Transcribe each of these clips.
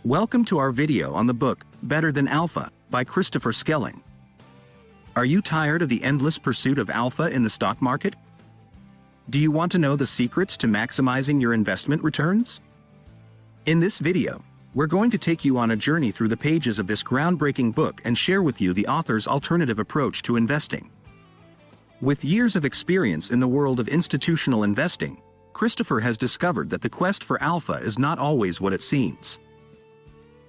Welcome to our video on the book, Better Than Alpha, by Christopher Schelling. Are you tired of the endless pursuit of alpha in the stock market? Do you want to know the secrets to maximizing your investment returns? In this video, we're going to take you on a journey through the pages of this groundbreaking book and share with you the author's alternative approach to investing. With years of experience in the world of institutional investing, Christopher has discovered that the quest for alpha is not always what it seems.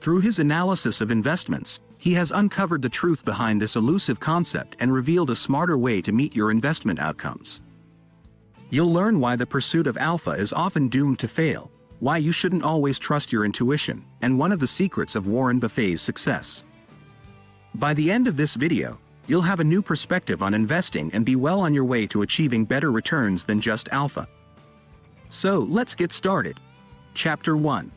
Through his analysis of investments, he has uncovered the truth behind this elusive concept and revealed a smarter way to meet your investment outcomes. You'll learn why the pursuit of alpha is often doomed to fail, why you shouldn't always trust your intuition, and one of the secrets of Warren Buffett's success. By the end of this video, you'll have a new perspective on investing and be well on your way to achieving better returns than just alpha. So let's get started. Chapter 1.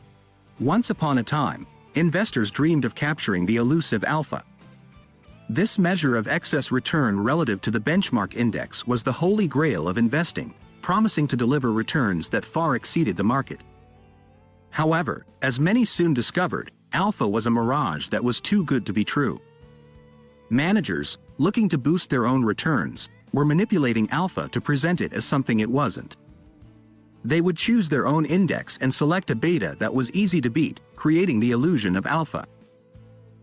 Once upon a time, investors dreamed of capturing the elusive alpha. This measure of excess return relative to the benchmark index was the holy grail of investing, promising to deliver returns that far exceeded the market. However, as many soon discovered, alpha was a mirage that was too good to be true. Managers, looking to boost their own returns, were manipulating alpha to present it as something it wasn't. They would choose their own index and select a beta that was easy to beat, creating the illusion of alpha.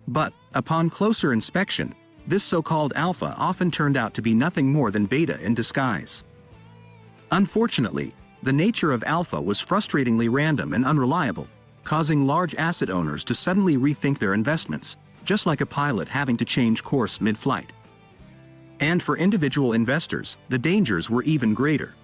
But, upon closer inspection, this so-called alpha often turned out to be nothing more than beta in disguise. Unfortunately, the nature of alpha was frustratingly random and unreliable, causing large asset owners to suddenly rethink their investments, just like a pilot having to change course mid-flight. And for individual investors, the dangers were even greater.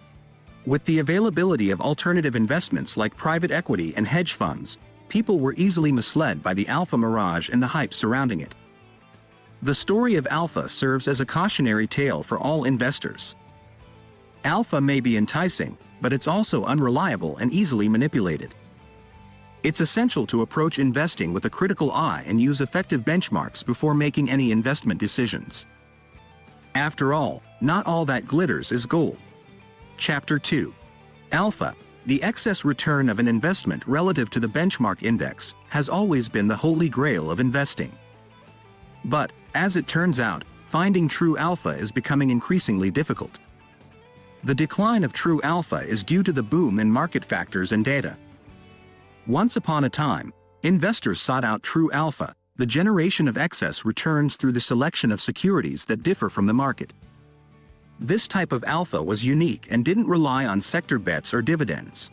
With the availability of alternative investments like private equity and hedge funds, people were easily misled by the alpha mirage and the hype surrounding it. The story of alpha serves as a cautionary tale for all investors. Alpha may be enticing, but it's also unreliable and easily manipulated. It's essential to approach investing with a critical eye and use effective benchmarks before making any investment decisions. After all, not all that glitters is gold. Chapter 2. Alpha, the excess return of an investment relative to the benchmark index, has always been the holy grail of investing. But, as it turns out, finding true alpha is becoming increasingly difficult. The decline of true alpha is due to the boom in market factors and data. Once upon a time, investors sought out true alpha, the generation of excess returns through the selection of securities that differ from the market. This type of alpha was unique and didn't rely on sector bets or dividends.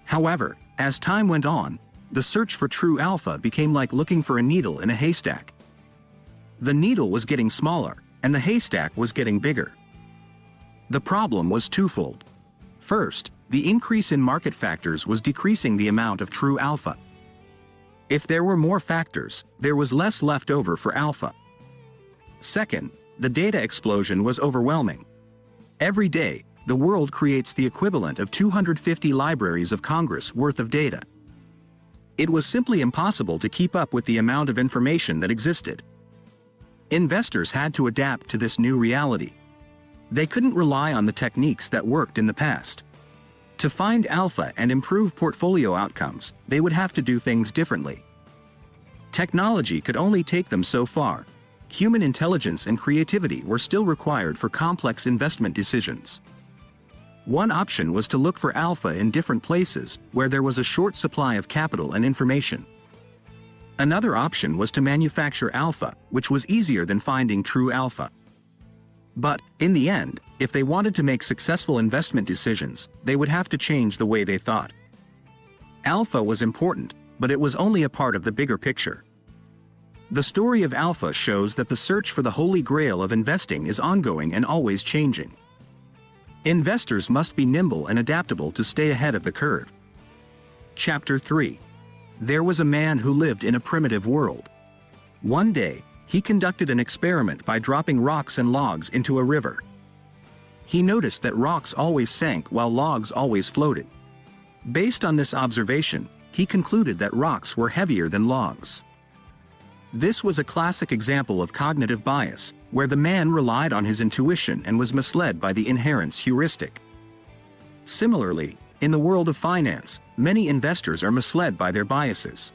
However, as time went on, the search for true alpha became like looking for a needle in a haystack. The needle was getting smaller, and the haystack was getting bigger. The problem was twofold. First, the increase in market factors was decreasing the amount of true alpha. If there were more factors, there was less left over for alpha. Second, the data explosion was overwhelming. Every day, the world creates the equivalent of 250 libraries of Congress worth of data. It was simply impossible to keep up with the amount of information that existed. Investors had to adapt to this new reality. They couldn't rely on the techniques that worked in the past. To find alpha and improve portfolio outcomes, they would have to do things differently. Technology could only take them so far. Human intelligence and creativity were still required for complex investment decisions. One option was to look for alpha in different places, where there was a short supply of capital and information. Another option was to manufacture alpha, which was easier than finding true alpha. But, in the end, if they wanted to make successful investment decisions, they would have to change the way they thought. Alpha was important, but it was only a part of the bigger picture. The story of alpha shows that the search for the holy grail of investing is ongoing and always changing. Investors must be nimble and adaptable to stay ahead of the curve. Chapter 3. There was a man who lived in a primitive world. One day, he conducted an experiment by dropping rocks and logs into a river. He noticed that rocks always sank while logs always floated. Based on this observation, he concluded that rocks were heavier than logs. This was a classic example of cognitive bias, where the man relied on his intuition and was misled by the inherence heuristic. Similarly, in the world of finance, many investors are misled by their biases.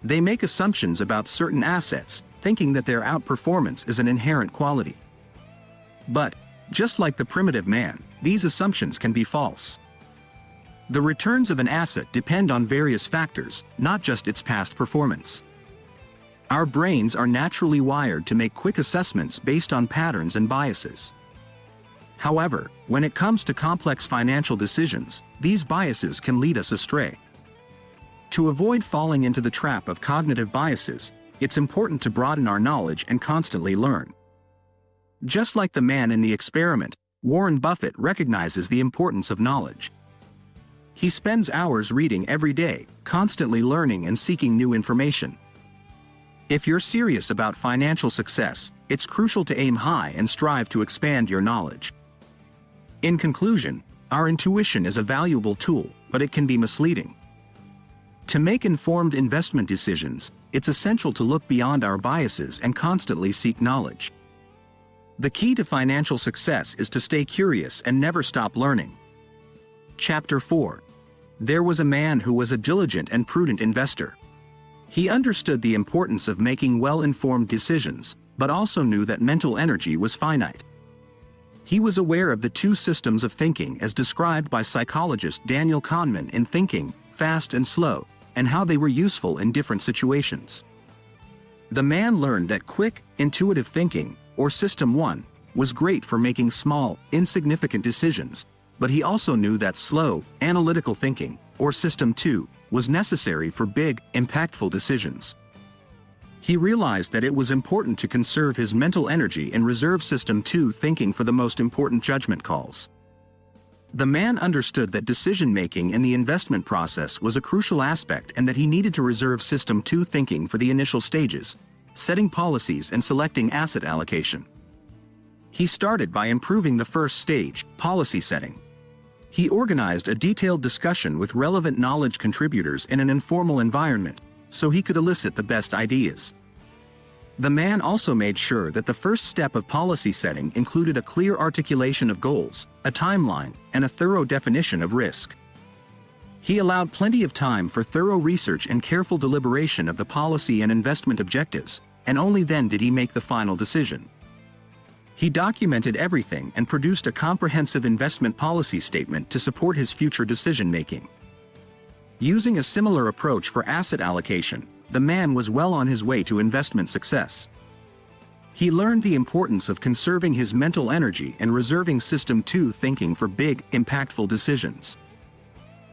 They make assumptions about certain assets, thinking that their outperformance is an inherent quality. But, just like the primitive man, these assumptions can be false. The returns of an asset depend on various factors, not just its past performance. Our brains are naturally wired to make quick assessments based on patterns and biases. However, when it comes to complex financial decisions, these biases can lead us astray. To avoid falling into the trap of cognitive biases, it's important to broaden our knowledge and constantly learn. Just like the man in the experiment, Warren Buffett recognizes the importance of knowledge. He spends hours reading every day, constantly learning and seeking new information. If you're serious about financial success, it's crucial to aim high and strive to expand your knowledge. In conclusion, our intuition is a valuable tool, but it can be misleading. To make informed investment decisions, it's essential to look beyond our biases and constantly seek knowledge. The key to financial success is to stay curious and never stop learning. Chapter 4. There was a man who was a diligent and prudent investor. He understood the importance of making well-informed decisions, but also knew that mental energy was finite. He was aware of the two systems of thinking as described by psychologist Daniel Kahneman in Thinking, Fast and Slow, and how they were useful in different situations. The man learned that quick, intuitive thinking, or System 1, was great for making small, insignificant decisions, but he also knew that slow, analytical thinking, or System 2, was necessary for big, impactful decisions. He realized that it was important to conserve his mental energy and reserve System 2 thinking for the most important judgment calls. The man understood that decision-making in the investment process was a crucial aspect and that he needed to reserve System 2 thinking for the initial stages, setting policies and selecting asset allocation. He started by improving the first stage, policy setting. He organized a detailed discussion with relevant knowledge contributors in an informal environment, so he could elicit the best ideas. The man also made sure that the first step of policy setting included a clear articulation of goals, a timeline, and a thorough definition of risk. He allowed plenty of time for thorough research and careful deliberation of the policy and investment objectives, and only then did he make the final decision. He documented everything and produced a comprehensive investment policy statement to support his future decision-making. Using a similar approach for asset allocation, the man was well on his way to investment success. He learned the importance of conserving his mental energy and reserving System 2 thinking for big, impactful decisions.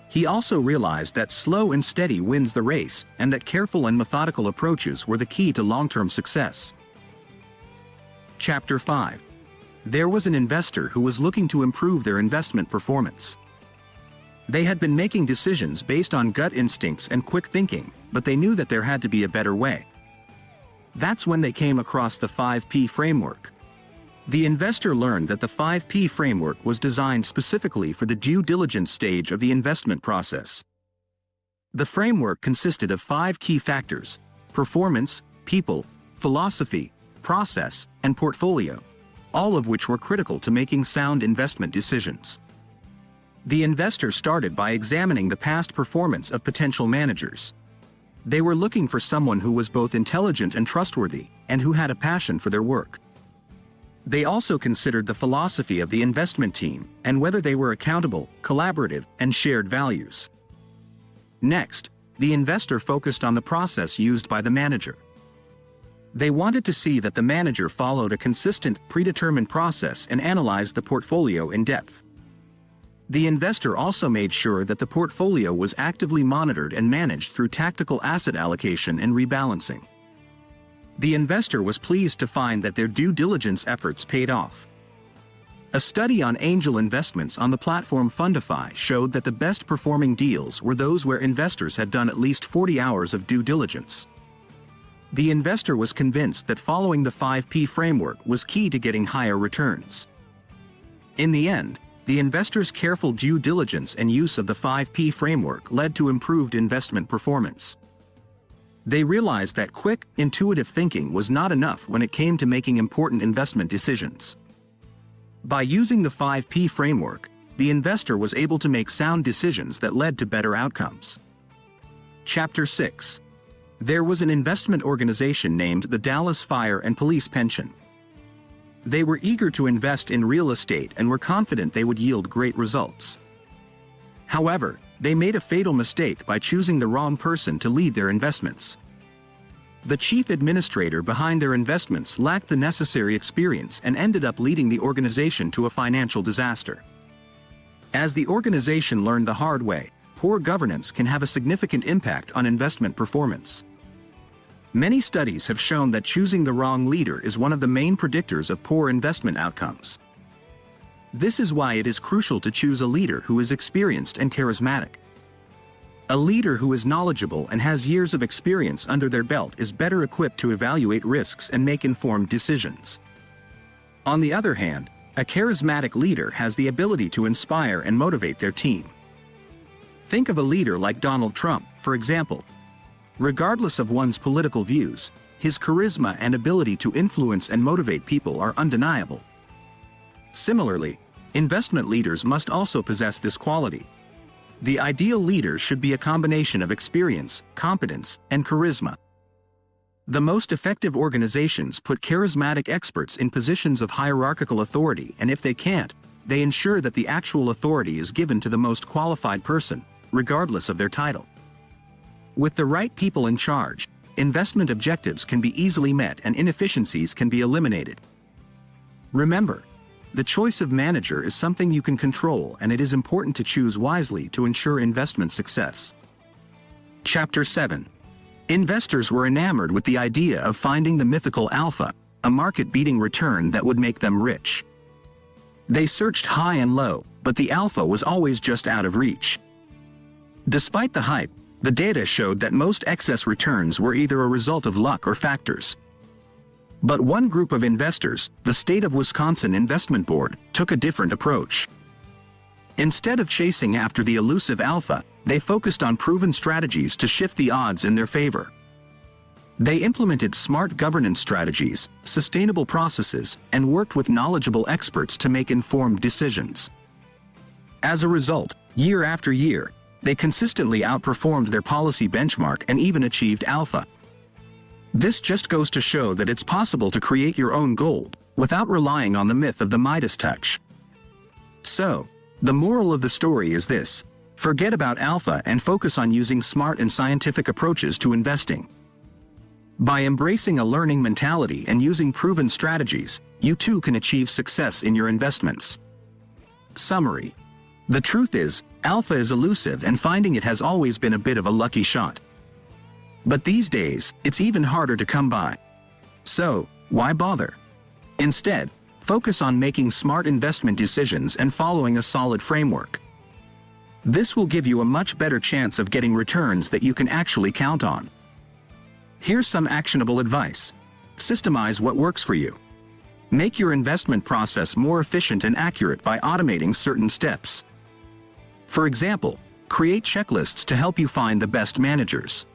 He also realized that slow and steady wins the race, and that careful and methodical approaches were the key to long-term success. Chapter 5. There was an investor who was looking to improve their investment performance. They had been making decisions based on gut instincts and quick thinking, but they knew that there had to be a better way. That's when they came across the 5P framework. The investor learned that the 5P framework was designed specifically for the due diligence stage of the investment process. The framework consisted of 5 key factors: performance, people, philosophy, process, and portfolio, all of which were critical to making sound investment decisions. The investor started by examining the past performance of potential managers. They were looking for someone who was both intelligent and trustworthy, and who had a passion for their work. They also considered the philosophy of the investment team, and whether they were accountable, collaborative, and shared values. Next, the investor focused on the process used by the manager. They wanted to see that the manager followed a consistent, predetermined process and analyzed the portfolio in depth. The investor also made sure that the portfolio was actively monitored and managed through tactical asset allocation and rebalancing. The investor was pleased to find that their due diligence efforts paid off. A study on angel investments on the platform Fundify showed that the best performing deals were those where investors had done at least 40 hours of due diligence. The investor was convinced that following the 5P framework was key to getting higher returns. In the end, the investor's careful due diligence and use of the 5P framework led to improved investment performance. They realized that quick, intuitive thinking was not enough when it came to making important investment decisions. By using the 5P framework, the investor was able to make sound decisions that led to better outcomes. Chapter 6. There was an investment organization named the Dallas Fire and Police Pension. They were eager to invest in real estate and were confident they would yield great results. However, they made a fatal mistake by choosing the wrong person to lead their investments. The chief administrator behind their investments lacked the necessary experience and ended up leading the organization to a financial disaster. As the organization learned the hard way, poor governance can have a significant impact on investment performance. Many studies have shown that choosing the wrong leader is one of the main predictors of poor investment outcomes. This is why it is crucial to choose a leader who is experienced and charismatic. A leader who is knowledgeable and has years of experience under their belt is better equipped to evaluate risks and make informed decisions. On the other hand, a charismatic leader has the ability to inspire and motivate their team. Think of a leader like Donald Trump, for example. Regardless of one's political views, his charisma and ability to influence and motivate people are undeniable. Similarly, investment leaders must also possess this quality. The ideal leader should be a combination of experience, competence, and charisma. The most effective organizations put charismatic experts in positions of hierarchical authority, and if they can't, they ensure that the actual authority is given to the most qualified person, regardless of their title. With the right people in charge, investment objectives can be easily met and inefficiencies can be eliminated. Remember, the choice of manager is something you can control, and it is important to choose wisely to ensure investment success. Chapter 7. Investors were enamored with the idea of finding the mythical alpha, a market-beating return that would make them rich. They searched high and low, but the alpha was always just out of reach. Despite the hype, the data showed that most excess returns were either a result of luck or factors. But one group of investors, the State of Wisconsin Investment Board, took a different approach. Instead of chasing after the elusive alpha, they focused on proven strategies to shift the odds in their favor. They implemented smart governance strategies, sustainable processes, and worked with knowledgeable experts to make informed decisions. As a result, year after year, they consistently outperformed their policy benchmark and even achieved alpha. This just goes to show that it's possible to create your own gold, without relying on the myth of the Midas touch. So, the moral of the story is this: forget about alpha and focus on using smart and scientific approaches to investing. By embracing a learning mentality and using proven strategies, you too can achieve success in your investments. Summary. The truth is, alpha is elusive and finding it has always been a bit of a lucky shot. But these days, it's even harder to come by. So, why bother? Instead, focus on making smart investment decisions and following a solid framework. This will give you a much better chance of getting returns that you can actually count on. Here's some actionable advice. Systemize what works for you. Make your investment process more efficient and accurate by automating certain steps. For example, create checklists to help you find the best managers.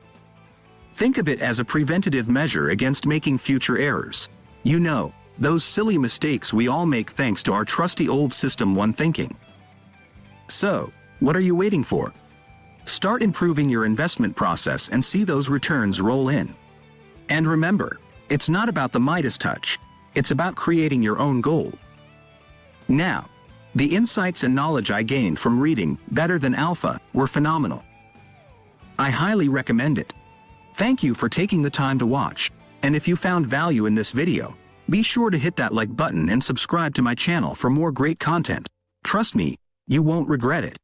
Think of it as a preventative measure against making future errors. You know, those silly mistakes we all make thanks to our trusty old System 1 thinking. So, what are you waiting for? Start improving your investment process and see those returns roll in. And remember, it's not about the Midas touch, it's about creating your own gold. Now, the insights and knowledge I gained from reading Better Than Alpha were phenomenal. I highly recommend it. Thank you for taking the time to watch, and if you found value in this video, be sure to hit that like button and subscribe to my channel for more great content. Trust me, you won't regret it.